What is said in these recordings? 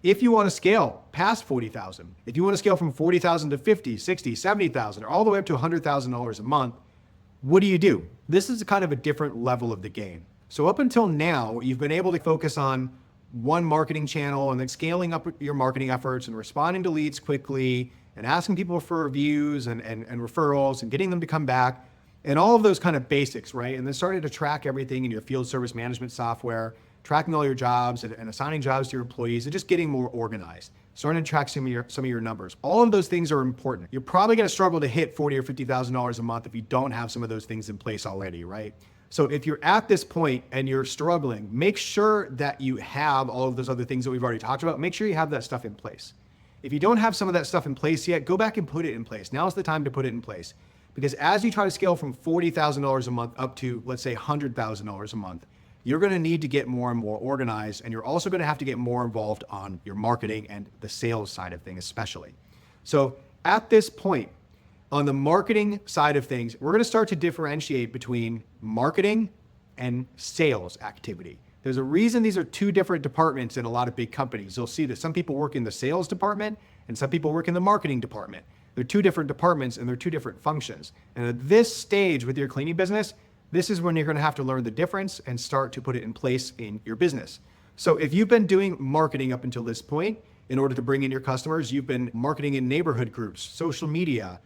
If you want to scale past 40,000, if you want to scale from 40,000 to 50, 60, 70,000, or all the way up to $100,000 a month, what do? This is kind of a different level of the game. So up until now, you've been able to focus on one marketing channel and then scaling up your marketing efforts and responding to leads quickly and asking people for reviews and referrals and getting them to come back and all of those kind of basics, right? And then starting to track everything in your field service management software, tracking all your jobs and assigning jobs to your employees and just getting more organized, starting to track some of your numbers. All of those things are important. You're probably going to struggle to hit $40,000 or $50,000 a month if you don't have some of those things in place already, right? So if you're at this point and you're struggling, make sure that you have all of those other things that we've already talked about. Make sure you have that stuff in place. If you don't have some of that stuff in place yet, go back and put it in place. Now's the time to put it in place. Because as you try to scale from $40,000 a month up to, let's say, $100,000 a month, you're going to need to get more and more organized, and you're also going to have to get more involved on your marketing and the sales side of things, especially. So at this point, on the marketing side of things, we're going to start to differentiate between marketing and sales activity. There's a reason these are two different departments in a lot of big companies. You'll see that some people work in the sales department and some people work in the marketing department. They're two different departments and they're two different functions. And at this stage with your cleaning business, this is when you're going to have to learn the difference and start to put it in place in your business. So if you've been doing marketing up until this point, in order to bring in your customers, you've been marketing in neighborhood groups, social media,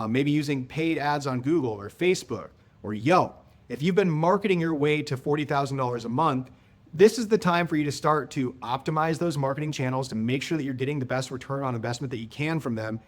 maybe using paid ads on Google or Facebook or Yelp. If you've been marketing your way to $40,000 a month, this is the time for you to start to optimize those marketing channels to make sure that you're getting the best return on investment that you can from them.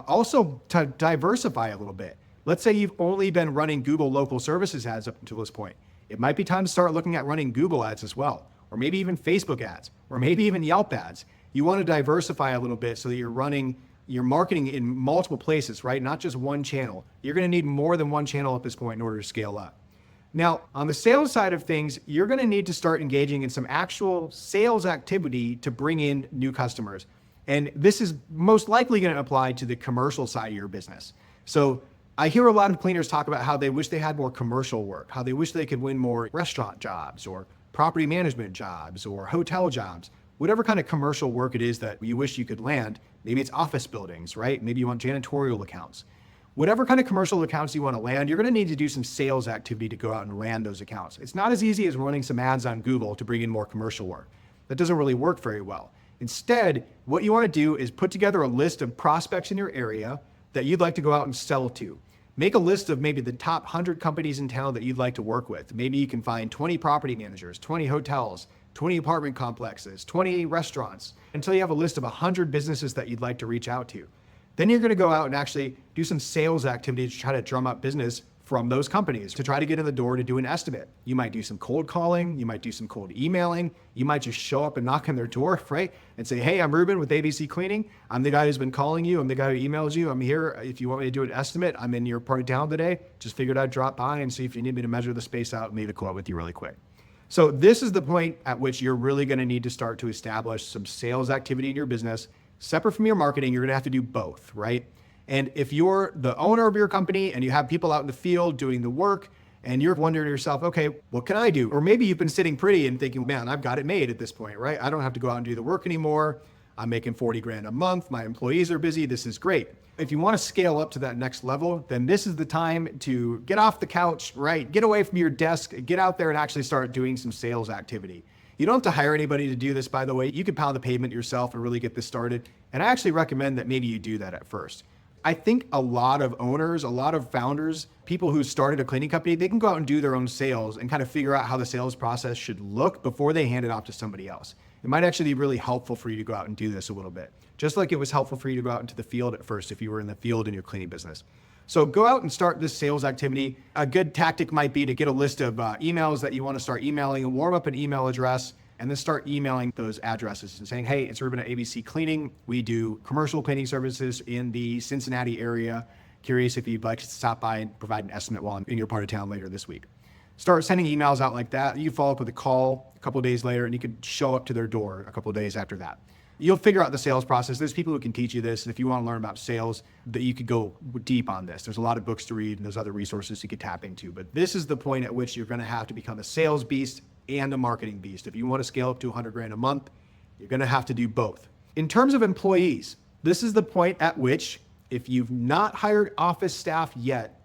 Also to diversify a little bit. Let's say you've only been running Google local services ads up until this point. It might be time to start looking at running Google ads as well, or maybe even Facebook ads, or maybe even Yelp ads. You want to diversify a little bit so that you're running your marketing in multiple places, right? Not just one channel. You're going to need more than one channel at this point in order to scale up. Now, on the sales side of things, you're going to need to start engaging in some actual sales activity to bring in new customers. And this is most likely going to apply to the commercial side of your business. So I hear a lot of cleaners talk about how they wish they had more commercial work, how they wish they could win more restaurant jobs or property management jobs or hotel jobs, whatever kind of commercial work it is that you wish you could land. Maybe it's office buildings, right? Maybe you want janitorial accounts. Whatever kind of commercial accounts you want to land, you're going to need to do some sales activity to go out and land those accounts. It's not as easy as running some ads on Google to bring in more commercial work. That doesn't really work very well. Instead, what you want to do is put together a list of prospects in your area that you'd like to go out and sell to. Make a list of maybe the top 100 companies in town that you'd like to work with. Maybe you can find 20 property managers, 20 hotels, 20 apartment complexes, 20 restaurants, until you have a list of 100 businesses that you'd like to reach out to. Then you're going to go out and actually do some sales activity to try to drum up business from those companies to try to get in the door to do an estimate. You might do some cold calling, you might do some cold emailing, you might just show up and knock on their door, right? And say, hey, I'm Ruben with ABC Cleaning. I'm the guy who's been calling you. I'm the guy who emails you. I'm here. If you want me to do an estimate, I'm in your part of town today. Just figured I'd drop by and see if you need me to measure the space out and leave a quote with you really quick. So this is the point at which you're really going to need to start to establish some sales activity in your business. Separate from your marketing, you're going to have to do both, right? And if you're the owner of your company and you have people out in the field doing the work and you're wondering to yourself, okay, what can I do? Or maybe you've been sitting pretty and thinking, man, I've got it made at this point, right? I don't have to go out and do the work anymore. I'm making 40 grand a month. My employees are busy. This is great. If you want to scale up to that next level, then this is the time to get off the couch, right? Get away from your desk, get out there and actually start doing some sales activity. You don't have to hire anybody to do this, by the way. You can pound the pavement yourself and really get this started. And I actually recommend that maybe you do that at first. I think a lot of owners, a lot of founders, people who started a cleaning company, they can go out and do their own sales and kind of figure out how the sales process should look before they hand it off to somebody else. It might actually be really helpful for you to go out and do this a little bit, just like it was helpful for you to go out into the field at first if you were in the field in your cleaning business. So go out and start this sales activity. A good tactic might be to get a list of emails that you want to start emailing and warm up an email address and then start emailing those addresses and saying, hey, it's Ruben at ABC Cleaning. We do commercial cleaning services in the Cincinnati area. Curious if you'd like to stop by and provide an estimate while I'm in your part of town later this week. Start sending emails out like that. You follow up with a call a couple of days later and you could show up to their door a couple of days after that. You'll figure out the sales process. There's people who can teach you this. And if you want to learn about sales, that you could go deep on this. There's a lot of books to read and there's other resources you could tap into. But this is the point at which you're going to have to become a sales beast and a marketing beast. If you want to scale up to 100 grand a month, you're going to have to do both. In terms of employees, this is the point at which, if you've not hired office staff yet,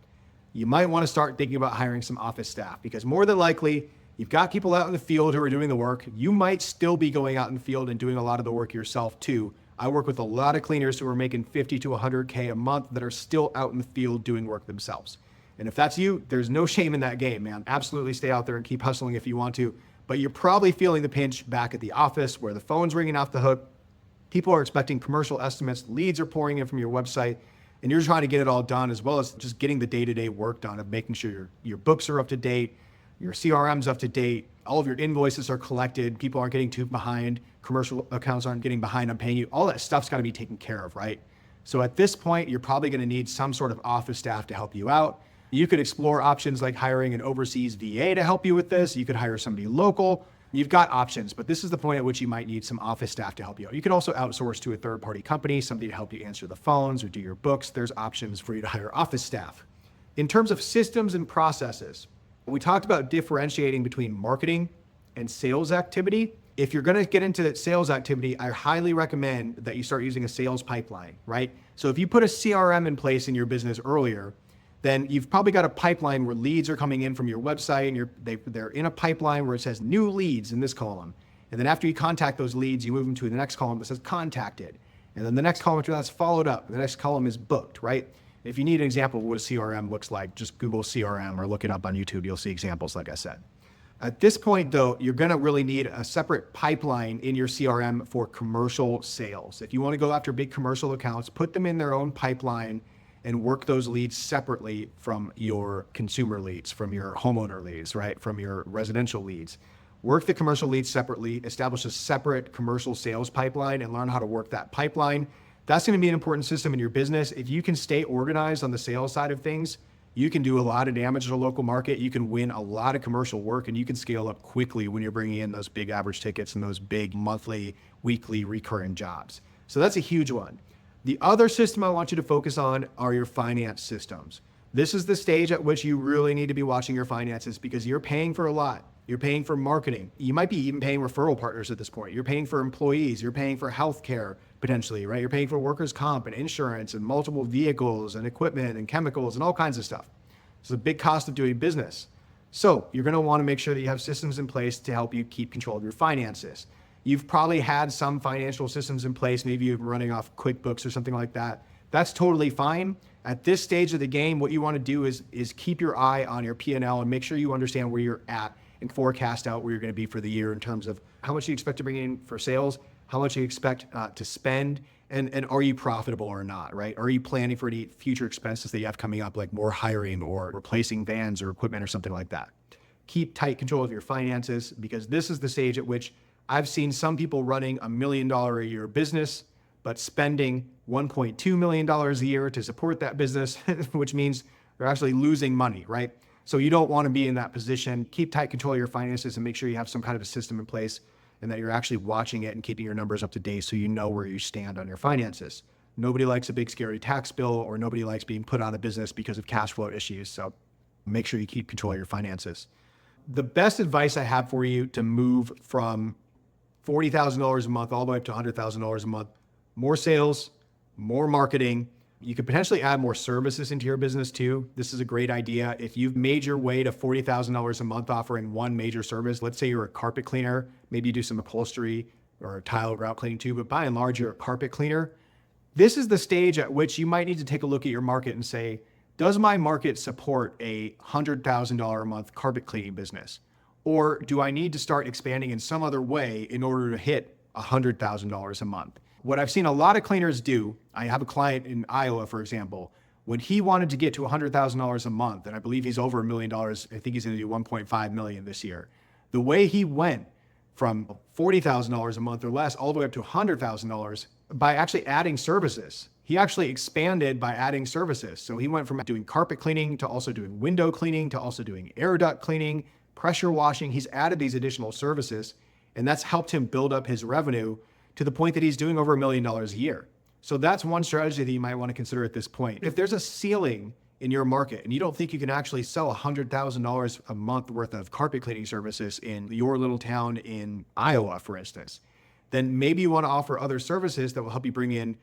you might want to start thinking about hiring some office staff, because more than likely, you've got people out in the field who are doing the work. You might still be going out in the field and doing a lot of the work yourself too. I work with a lot of cleaners who are making 50 to 100K a month that are still out in the field doing work themselves. And if that's you, there's no shame in that game, man. Absolutely stay out there and keep hustling if you want to. But you're probably feeling the pinch back at the office where the phone's ringing off the hook. People are expecting commercial estimates, leads are pouring in from your website, and you're trying to get it all done, as well as just getting the day-to-day work done of making sure your books are up to date, your CRM's up to date, all of your invoices are collected, people aren't getting too behind, commercial accounts aren't getting behind on paying you. All that stuff's got to be taken care of, right? So at this point, you're probably going to need some sort of office staff to help you out. You could explore options like hiring an overseas VA to help you with this. You could hire somebody local. You've got options, but this is the point at which you might need some office staff to help you out. You could also outsource to a third-party company, somebody to help you answer the phones or do your books. There's options for you to hire office staff. In terms of systems and processes, we talked about differentiating between marketing and sales activity. If you're going to get into that sales activity, I highly recommend that you start using a sales pipeline, right? So if you put a CRM in place in your business earlier, then you've probably got a pipeline where leads are coming in from your website, and they're in a pipeline where it says new leads in this column. And then after you contact those leads, you move them to the next column that says contacted. And then the next column after that's followed up. The next column is booked, right? If you need an example of what a CRM looks like, just Google CRM or look it up on YouTube. You'll see examples, like I said. At this point, though, you're going to really need a separate pipeline in your CRM for commercial sales. If you want to go after big commercial accounts, put them in their own pipeline and work those leads separately from your consumer leads, from your homeowner leads, right? From your residential leads. Work the commercial leads separately, establish a separate commercial sales pipeline, and learn how to work that pipeline. That's going to be an important system in your business. If you can stay organized on the sales side of things, you can do a lot of damage to the local market. You can win a lot of commercial work, and you can scale up quickly when you're bringing in those big average tickets and those big monthly, weekly, recurring jobs. So that's a huge one. The other system I want you to focus on are your finance systems. This is the stage at which you really need to be watching your finances, because you're paying for a lot. You're paying for marketing. You might be even paying referral partners at this point. You're paying for employees. You're paying for healthcare potentially, right? You're paying for workers' comp and insurance and multiple vehicles and equipment and chemicals and all kinds of stuff. It's a big cost of doing business. So you're going to want to make sure that you have systems in place to help you keep control of your finances. You've probably had some financial systems in place. Maybe you're running off QuickBooks or something like that. That's totally fine. At this stage of the game, what you want to do is keep your eye on your P&L and make sure you understand where you're at and forecast out where you're going to be for the year in terms of how much you expect to bring in for sales, how much you expect to spend, and are you profitable or not, right? Are you planning for any future expenses that you have coming up, like more hiring or replacing vans or equipment or something like that? Keep tight control of your finances, because this is the stage at which I've seen some people running $1 million a year business, but spending $1.2 million a year to support that business, which means they're actually losing money, right? So you don't want to be in that position. Keep tight control of your finances and make sure you have some kind of a system in place and that you're actually watching it and keeping your numbers up to date so you know where you stand on your finances. Nobody likes a big scary tax bill, or nobody likes being put out of business because of cash flow issues. So make sure you keep control of your finances. The best advice I have for you to move from $40,000 a month all the way up to $100,000 a month, more sales, more marketing. You could potentially add more services into your business too. This is a great idea. If you've made your way to $40,000 a month offering one major service, let's say you're a carpet cleaner, maybe you do some upholstery or tile grout cleaning too, but by and large, you're a carpet cleaner. This is the stage at which you might need to take a look at your market and say, does my market support a $100,000 a month carpet cleaning business? Or do I need to start expanding in some other way in order to hit $100,000 a month? What I've seen a lot of cleaners do, I have a client in Iowa, for example, when he wanted to get to $100,000 a month, and I believe he's over $1 million, I think he's going to do 1.5 million this year. The way he went from $40,000 a month or less all the way up to $100,000 by actually adding services. He actually expanded by adding services. So he went from doing carpet cleaning to also doing window cleaning to also doing air duct cleaning, pressure washing. He's added these additional services, and that's helped him build up his revenue to the point that he's doing over $1 million a year. So that's one strategy that you might want to consider at this point. If there's a ceiling in your market and you don't think you can actually sell $100,000 a month worth of carpet cleaning services in your little town in Iowa, for instance, then maybe you want to offer other services that will help you bring in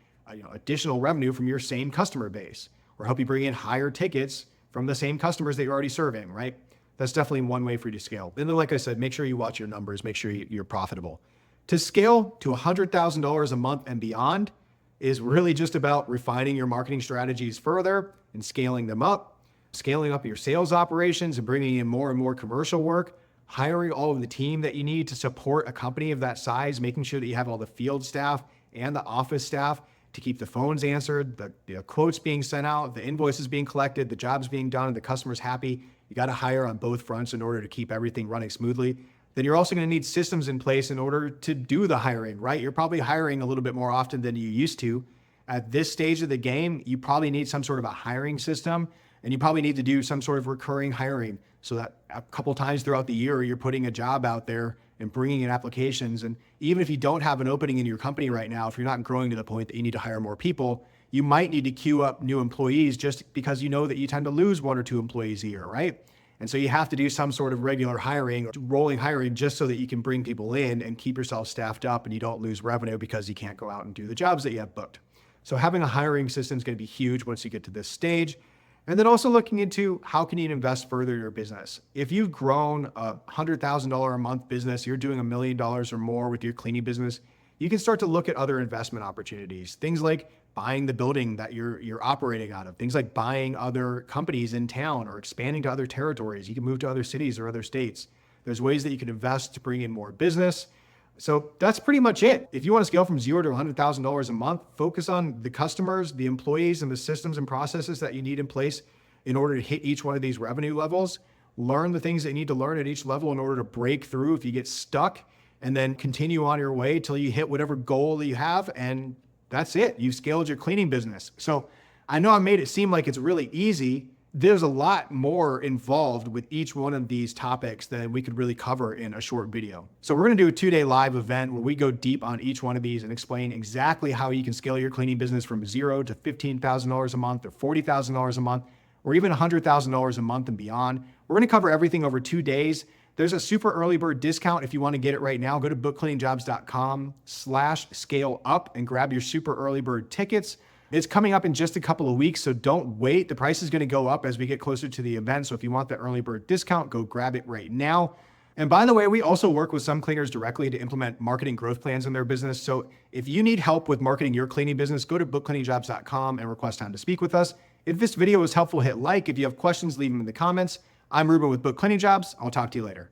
additional revenue from your same customer base, or help you bring in higher tickets from the same customers that you're already serving, right? That's definitely one way for you to scale. And then, like I said, make sure you watch your numbers, make sure you're profitable. To scale to $100,000 a month and beyond is really just about refining your marketing strategies further and scaling them up, scaling up your sales operations and bringing in more and more commercial work, hiring all of the team that you need to support a company of that size, making sure that you have all the field staff and the office staff to keep the phones answered, the quotes being sent out, the invoices being collected, the jobs being done, and the customers happy. You got to hire on both fronts in order to keep everything running smoothly. Then you're also going to need systems in place in order to do the hiring, right? You're probably hiring a little bit more often than you used to. At this stage of the game, you probably need some sort of a hiring system, and you probably need to do some sort of recurring hiring so that a couple times throughout the year, you're putting a job out there and bringing in applications. And even if you don't have an opening in your company right now, if you're not growing to the point that you need to hire more people, you might need to queue up new employees just because you know that you tend to lose 1 or 2 employees a year, right? And so you have to do some sort of regular hiring, rolling hiring, just so that you can bring people in and keep yourself staffed up and you don't lose revenue because you can't go out and do the jobs that you have booked. So having a hiring system is going to be huge once you get to this stage. And then also looking into how can you invest further in your business. If you've grown a $100,000 a month business, you're doing $1 million or more with your cleaning business, you can start to look at other investment opportunities. Things like buying the building that you're operating out of, things like buying other companies in town or expanding to other territories. You can move to other cities or other states. There's ways that you can invest to bring in more business. So that's pretty much it. If you want to scale from $0 to $100,000 a month, focus on the customers, the employees, and the systems and processes that you need in place in order to hit each one of these revenue levels. Learn the things that you need to learn at each level in order to break through if you get stuck, and then continue on your way till you hit whatever goal that you have. And that's it. You've scaled your cleaning business. So I know I made it seem like it's really easy. There's a lot more involved with each one of these topics than we could really cover in a short video. So we're going to do a 2-day live event where we go deep on each one of these and explain exactly how you can scale your cleaning business from $0 to $15,000 a month or $40,000 a month, or even $100,000 a month and beyond. We're going to cover everything over 2 days. There's a super early bird discount. If you want to get it right now, go to bookcleaningjobs.com/scale up and grab your super early bird tickets. It's coming up in just a couple of weeks, so don't wait. The price is going to go up as we get closer to the event. So if you want the early bird discount, go grab it right now. And by the way, we also work with some cleaners directly to implement marketing growth plans in their business. So if you need help with marketing your cleaning business, go to bookcleaningjobs.com and request time to speak with us. If this video was helpful, hit like. If you have questions, leave them in the comments. I'm Ruben with Book Cleaning Jobs. I'll talk to you later.